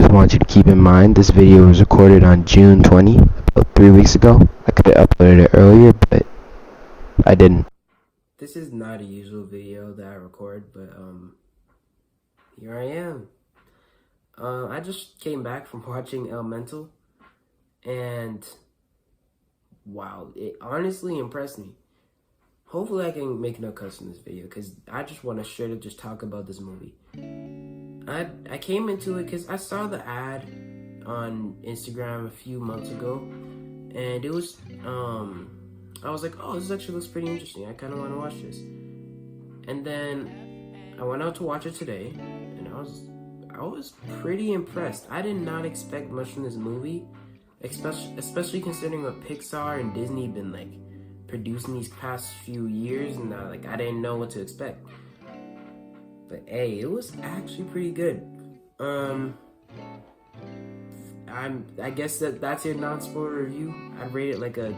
just want you to keep in mind this video was recorded on June 20, about 3 weeks ago. I could have uploaded it earlier, but I didn't. This is not a usual video that I record, but here I am. I just came back from watching Elemental, and wow, it honestly impressed me. Hopefully I can make no cuts in this video, because I just want to straight up just talk about this movie. I came into it because I saw the ad on Instagram a few months ago, and it was, I was like, oh, this actually looks pretty interesting. I kind of want to watch this. And then I went out to watch it today, and I was pretty impressed. I did not expect much from this movie, especially considering what Pixar and Disney been like producing these past few years, and I didn't know what to expect. But hey, it was actually pretty good. I guess that's your non-spoiler review. I'd rate it like a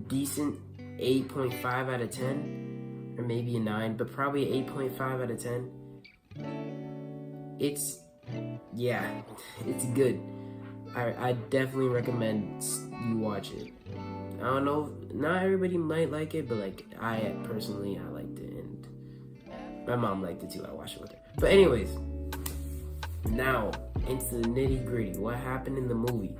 decent 8.5 out of 10, or maybe a 9, but probably 8.5 out of 10. It's good. I definitely recommend you watch it. I don't know, not everybody might like it, but like I personally liked it, and my mom liked it too. I watched it with her. But anyways, now into the nitty gritty. What happened in the movie?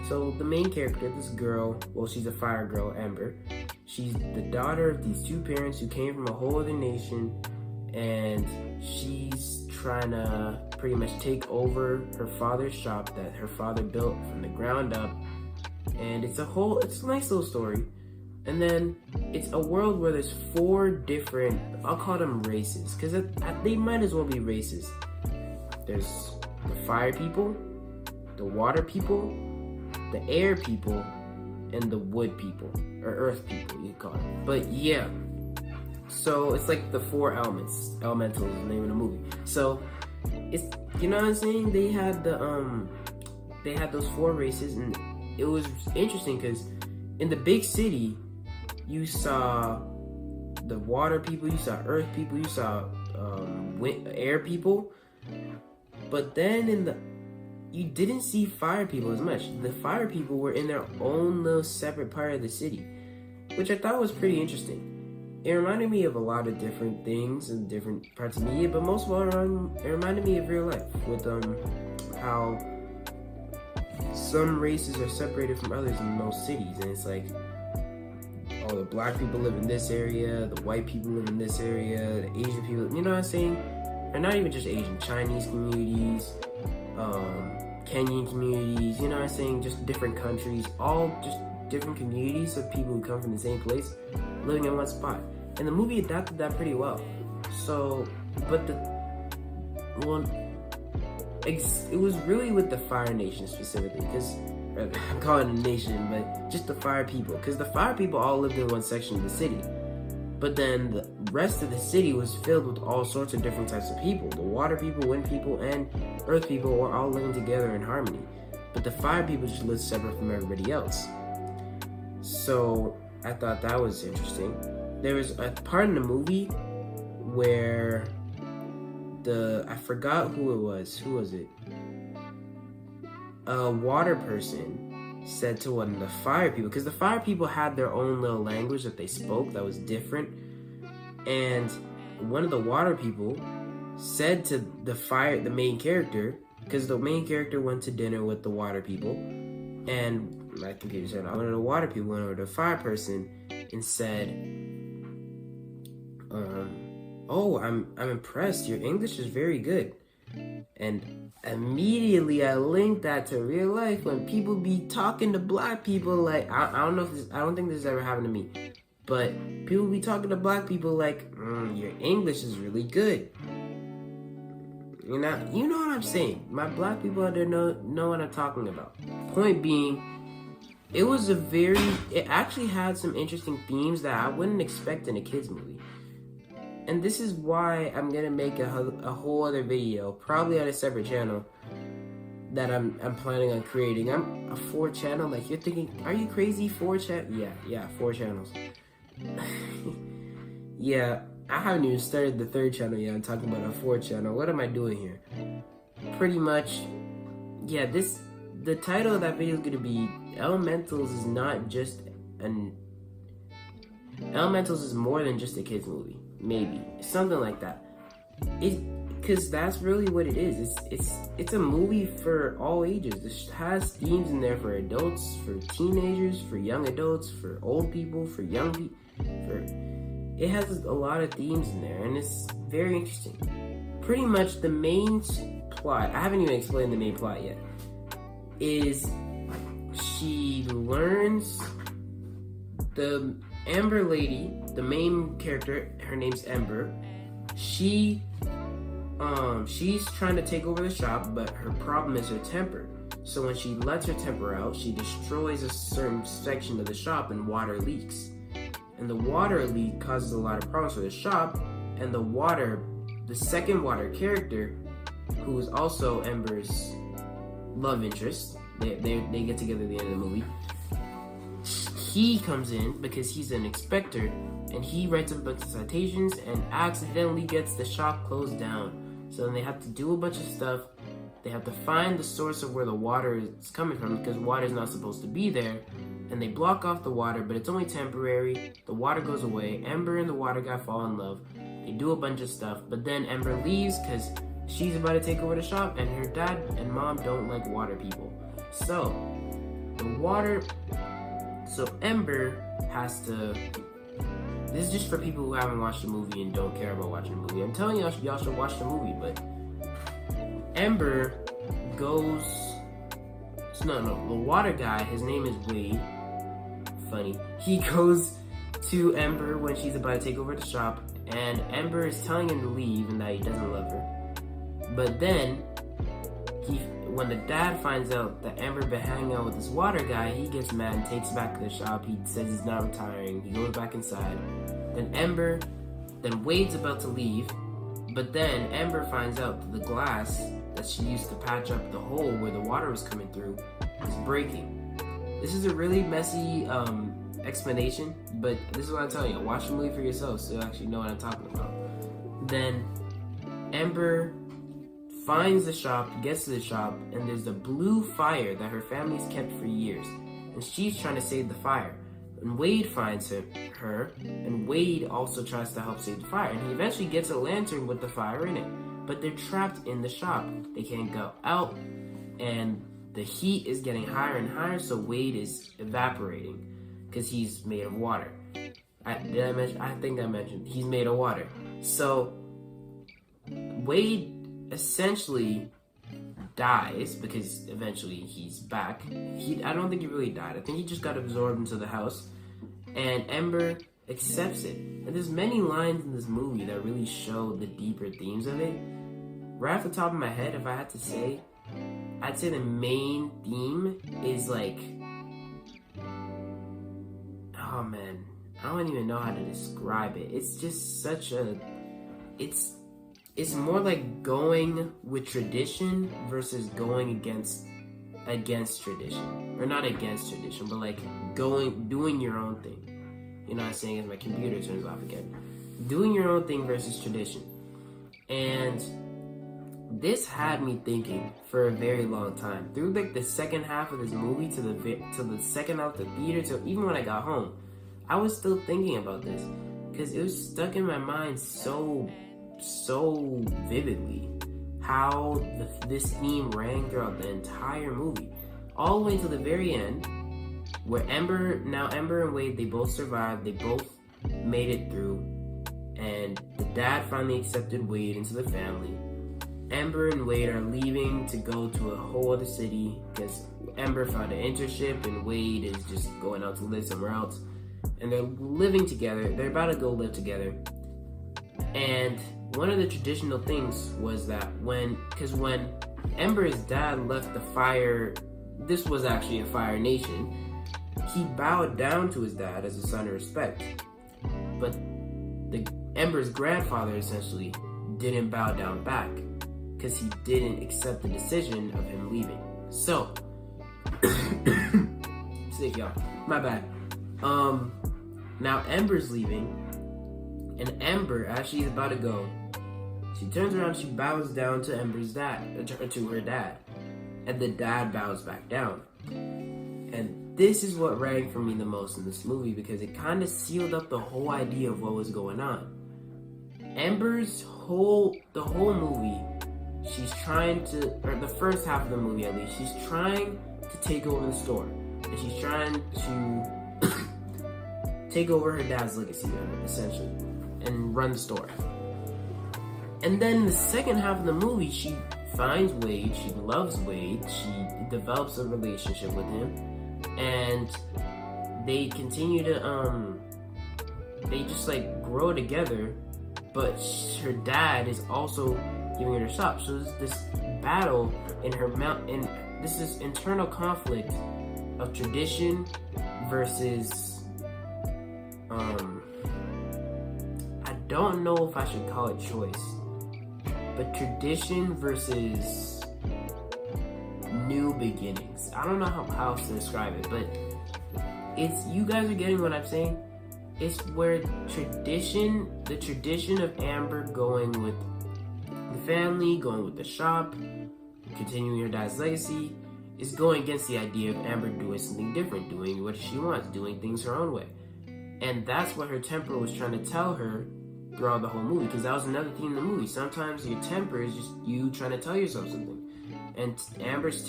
So the main character, this girl, well, she's a fire girl, Ember. She's the daughter of these two parents who came from a whole other nation, and she's trying to pretty much take over her father's shop that her father built from the ground up. And it's a nice little story. And then it's a world where there's 4 different, I'll call them races, because they might as well be races. There's the fire people, the water people, the air people, and the wood people, or earth people, you call it. But yeah, so it's like the 4 elements. Elemental is the name of the movie. So it's, you know what I'm saying? They had those 4 races, and it was interesting because in the big city, you saw the water people, you saw earth people, you saw air people, but then you didn't see fire people as much. The fire people were in their own little separate part of the city, which I thought was pretty interesting. It reminded me of a lot of different things in different parts of media, but most of all, it reminded me of real life, with how some races are separated from others in most cities, and it's like, oh, the black people live in this area, the white people live in this area, the Asian people, you know what I'm saying? And not even just Asian, Chinese communities, Kenyan communities, you know what I'm saying? Just different countries, all just different communities of people who come from the same place, living in one spot. And the movie adapted that pretty well. So, but it was really with the Fire Nation specifically, because I'm calling it a nation, but just the fire people, because the fire people all lived in one section of the city, but then the rest of the city was filled with all sorts of different types of people. The water people, wind people, and earth people were all living together in harmony, but the fire people just lived separate from everybody else. So I thought that was interesting. There was a part in the movie where I forgot who it was. Who was it? A water person said to one of the fire people, because the fire people had their own little language that they spoke that was different, and one of the water people said to the main character, because the main character went to dinner with the water people, and my computer said, one of the water people went over to the fire person and said, oh, I'm impressed, your English is very good. And immediately I linked that to real life, when people be talking to black people like, I don't think this has ever happened to me, but people be talking to black people like, your English is really good. You know what I'm saying? My black people out there know what I'm talking about. Point being, it actually had some interesting themes that I wouldn't expect in a kids movie. And this is why I'm gonna make a whole other video, probably on a separate channel, that I'm planning on creating. I'm a 4 channel, like you're thinking, are you crazy? 4 yeah, 4 channels. Yeah, I haven't even started the 3rd channel yet. I'm talking about a 4th channel. What am I doing here? pretty much, yeah, the title of that video is going to be Elementals is not just an Elementals is more than just a kids movie. Maybe something like that. Because that's really what it is. It's a movie for all ages. It has themes in there for adults, for teenagers, for young adults, for old people, for young people. It has a lot of themes in there, and it's very interesting. Pretty much the main plot, I haven't even explained the main plot yet, is she learns the Ember lady, the main character, her name's Ember. She's trying to take over the shop, but her problem is her temper. So when she lets her temper out, she destroys a certain section of the shop and water leaks. And the water leak causes a lot of problems for the shop, and the second water character, who is also Ember's love interest, they get together at the end of the movie. He comes in because he's an inspector, and he writes a bunch of citations and accidentally gets the shop closed down. So then they have to do a bunch of stuff. They have to find the source of where the water is coming from, because water is not supposed to be there. And they block off the water, but it's only temporary. The water goes away. Ember and the water guy fall in love. They do a bunch of stuff, but then Ember leaves because she's about to take over the shop, and her dad and mom don't like water people. So Ember has to. This is just for people who haven't watched the movie and don't care about watching the movie. I'm telling y'all should watch the movie, but Ember goes. No, the water guy, his name is Wade. Funny. He goes to Ember when she's about to take over the shop, and Ember is telling him to leave and that he doesn't love her. But then, when the dad finds out that Ember been hanging out with this water guy, he gets mad and takes back the shop. He says he's not retiring. He goes back inside. Then Wade's about to leave, but then Ember finds out that the glass that she used to patch up the hole where the water was coming through is breaking. This is a really messy explanation, but this is what I tell you. Watch the movie for yourself so you actually know what I'm talking about. Then Ember finds the shop, gets to the shop, and there's a blue fire that her family's kept for years. And she's trying to save the fire. And Wade finds her, and Wade also tries to help save the fire. And he eventually gets a lantern with the fire in it. But they're trapped in the shop. They can't go out, and the heat is getting higher and higher, so Wade is evaporating because he's made of water. I think I mentioned he's made of water. So Wade essentially dies because eventually he's back. I don't think he really died. I think he just got absorbed into the house, and Ember accepts it. And there's many lines in this movie that really show the deeper themes of it. Right off the top of my head, if I had to say, I'd say the main theme is like, oh man, I don't even know how to describe it. It's just such a, it's more like going with tradition versus going against tradition. Or not against tradition, but like doing your own thing. You know what I'm saying? As my computer turns off again. Doing your own thing versus tradition. And this had me thinking for a very long time. Through like the second half of this movie to the second half of the theater, to even when I got home, I was still thinking about this. Because it was stuck in my mind so vividly. How this theme ran throughout the entire movie. All the way to the very end, where Ember and Wade, they both survived. They both made it through. And the dad finally accepted Wade into the family. Ember and Wade are leaving to go to a whole other city because Ember found an internship and Wade is just going out to live somewhere else. And they're living together. They're about to go live together. And one of the traditional things was that when Ember's dad left the Fire, this was actually a Fire Nation, he bowed down to his dad as a sign of respect. But Ember's grandfather essentially didn't bow down back because he didn't accept the decision of him leaving. So, sick y'all, my bad. Now Ember's leaving, and Ember, as she's about to go, She turns around, she bows down to Ember's dad, to her dad, and the dad bows back down. And this is what rang for me the most in this movie, because it kind of sealed up the whole idea of what was going on. Ember's the whole movie, she's trying to, or the first half of the movie at least, she's trying to take over the store. And she's trying to take over her dad's legacy, essentially, and run the store. And then the second half of the movie, she finds Wade, she loves Wade, she develops a relationship with him, and they continue to, they just like grow together, but her dad is also giving her the shop. So there's this battle in her and this is internal conflict of tradition versus, I don't know if I should call it choice, but tradition versus new beginnings. I don't know how else to describe it, but it's, you guys are getting what I'm saying? It's where the tradition of Amber going with the family, going with the shop, continuing her dad's legacy, is going against the idea of Amber doing something different, doing what she wants, doing things her own way. And that's what her temper was trying to tell her throughout the whole movie, because that was another theme in the movie. Sometimes your temper is just you trying to tell yourself something. And Amber's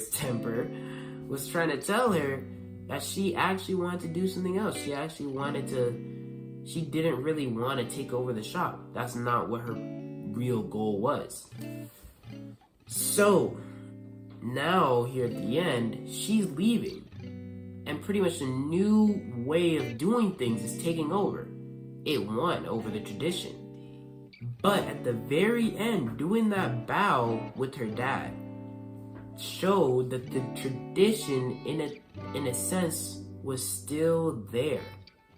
temper was trying to tell her that she actually wanted to do something else. She didn't really want to take over the shop. That's not what her real goal was. So, now here at the end, she's leaving. And pretty much a new way of doing things is taking over. It won over the tradition. But at the very end, doing that bow with her dad showed that the tradition, in a sense, was still there.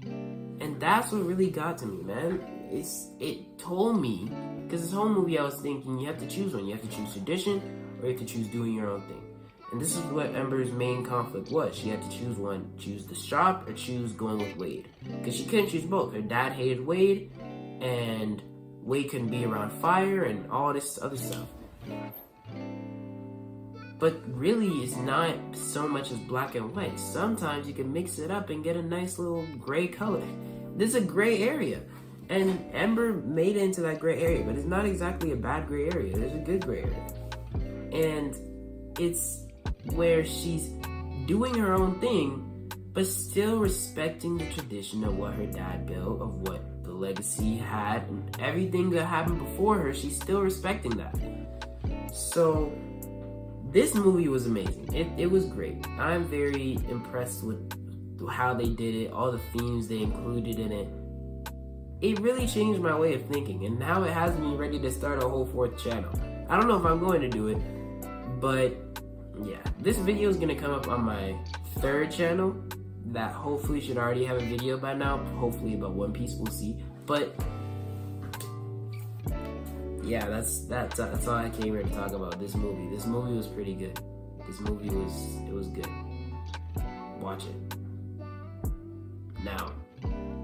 And that's what really got to me, man. It told me, because this whole movie I was thinking, you have to choose one. You have to choose tradition, or you have to choose doing your own thing. And this is what Ember's main conflict was. She had to choose one. Choose the shop, or choose going with Wade. Because she couldn't choose both. Her dad hated Wade, and Wade couldn't be around fire, and all this other stuff. But really, it's not so much as black and white. Sometimes you can mix it up and get a nice little gray color. There's a gray area. And Ember made it into that gray area, but it's not exactly a bad gray area. There's a good gray area. And it's where she's doing her own thing, but still respecting the tradition of what her dad built, of what the legacy had, and everything that happened before her, she's still respecting that. So, this movie was amazing. It was great. I'm very impressed with how they did it, all the themes they included in it. It really changed my way of thinking, and now it has me ready to start a whole 4th channel. I don't know if I'm going to do it, but yeah. This video is going to come up on my 3rd channel that hopefully should already have a video by now, hopefully about One Piece, we'll see. But yeah, that's all I came here to talk about. This movie was pretty good. This movie was good. Watch it now.